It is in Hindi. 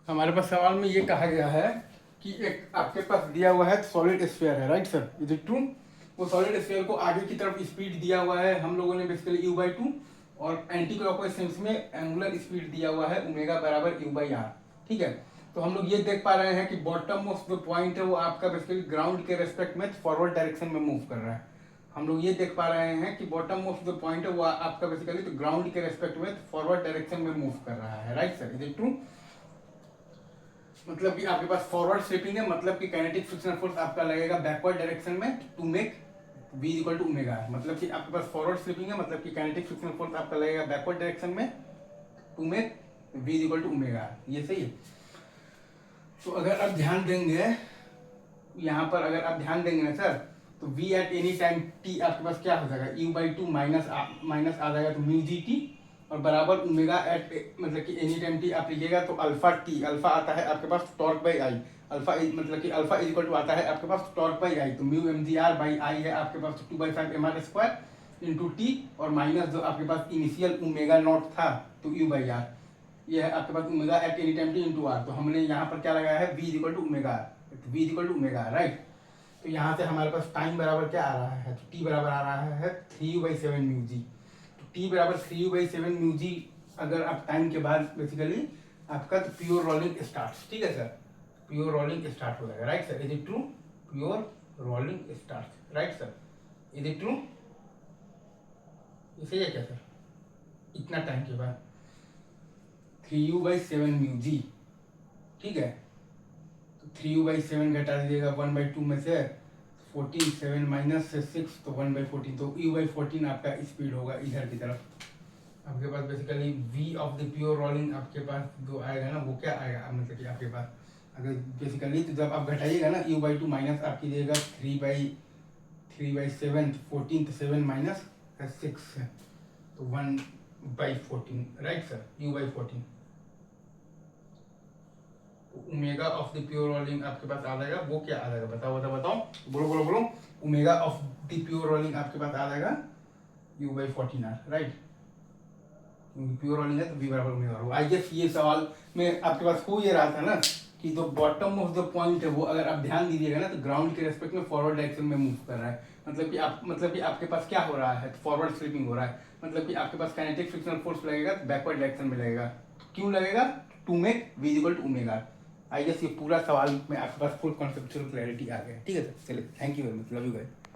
हमारे पास सवाल में ये कहा गया है कि एक आपके पास दिया हुआ है सॉलिड स्फीयर है, right sir, is it true? वो सॉलिड स्फीयर को आगे की तरफ स्पीड दिया हुआ है हम लोगों ने बेसिकली u/2 और एंटी क्लॉकवाइज सेंस में एंगुलर स्पीड दिया हुआ है ओमेगा बराबर u/r। ठीक है, तो हम लोग ये देख पा रहे हैं कि बॉटम मोस्ट जो पॉइंट है वो आपका बेसिकली ग्राउंड के रेस्पेक्ट में फॉरवर्ड डायरेक्शन में मूव कर रहा है। हम लोग ये देख पा रहे हैं कि बॉटम मोस्ट जो पॉइंट है वो आपका बेसिकली तो ग्राउंड के रेस्पेक्ट में फॉरवर्ड डायरेक्शन में मूव कर रहा है, right sir, is it true? मतलब कि आपके पास फॉरवर्ड स्वीपिंग है, मतलब कि काइनेटिक फ्रिक्शनल फोर्स आपका लगेगा बैकवर्ड डायरेक्शन में to make v equal to omega. मतलब कि आपके पास फॉरवर्ड स्वीपिंग है, मतलब कि काइनेटिक फ्रिक्शनल फोर्स आपका लगेगा बैकवर्ड डायरेक्शन में to make v equal to omega. ये सही है। तो अगर आप ध्यान देंगे यहाँ पर, अगर आप ध्यान देंगे ना सर, तो v eight any time t आपके पास क्या हो जाएगा, u/2 माइनस आ जाएगा तो म्यू जी टी और बराबर ओमेगा एट मतलब कि एनी टाइम टी आप लीजिएगा तो अल्फा टी, अल्फा आता है आपके पास टॉर्क बाई आई, अल्फा मतलब कि अल्फा इज इक्वल टू आता है आपके पास टॉर्क बाई आई, तो mu M G R by I है आपके पास 2/5 M R square into T और माइनस जो आपके पास इनिशियल ओमेगा नॉट था तो u/r, ये है आपके पास omega at any time t into r. तो हमने यहाँ पर क्या लगाया है v is equal to omega, v is equal to omega, right. तो यहाँ से हमारे पास टाइम बराबर क्या आ रहा है, तो टी बराबर आ रहा है 3u/7 म्यू जी। टी बराबर 3u/7 म्यू जी अगर आप टाइम के बाद बेसिकली आपका तो प्योर रोलिंग स्टार्ट, ठीक है सर, प्योर रोलिंग स्टार्ट हो जाएगा, right sir, is it true? Pure rolling start, right sir, is it true? ये सही है क्या सर? इतना टाइम के बाद 3u/7 म्यू जी, ठीक है, तो 3u/7 घटा दीजिएगा 1/2 में से 14, 7 माइनस से 6 तो 1/14, तो u/14 आपका स्पीड होगा इधर की तरफ। आपके पास basically v of the pure rolling आपके पास जो आएगा ना वो क्या आएगा, मतलब कि आपके पास अगर बेसिकली तो जब आप घटाइएगा ना u/2 माइनस आप कीजिएगा 3/7 14 तो 7 माइनस 6 है तो 1/14, right sir, u/14 omega of the pure rolling आपके पास आ जाएगा, वो क्या आ जाएगा, बताओ बताओ बताओ, बोलो बोलो बोलो। Omega of the pure rolling आपके पास आ जाएगा u/14r, राइट, प्योर रोलिंग है तो v बराबर ओमेगा होगा। आई गेस ये सवाल में आपके पास हो ये रहा था ना कि जो बॉटम ऑफ द पॉइंट है वो अगर आप ध्यान दीजिएगा ना तो ग्राउंड के रेस्पेक्ट में फॉरवर्ड डायरेक्शन में मूव कर रहा है, मतलब कि आपके पास क्या हो रहा है, फॉरवर्ड स्लिपिंग हो रहा है, मतलब कि आपके पास काइनेटिक फ्रिक्शनल फोर्स लगेगा बैकवर्ड डायरेक्शन में लगेगा। तो क्यों लगेगा, to make v equal to omega. I guess ये पूरा सवाल में आपके पास फुल कॉन्सेप्चुअल क्लैरिटी आ गया, ठीक है सर, चलिए, thank you very much, love you guys.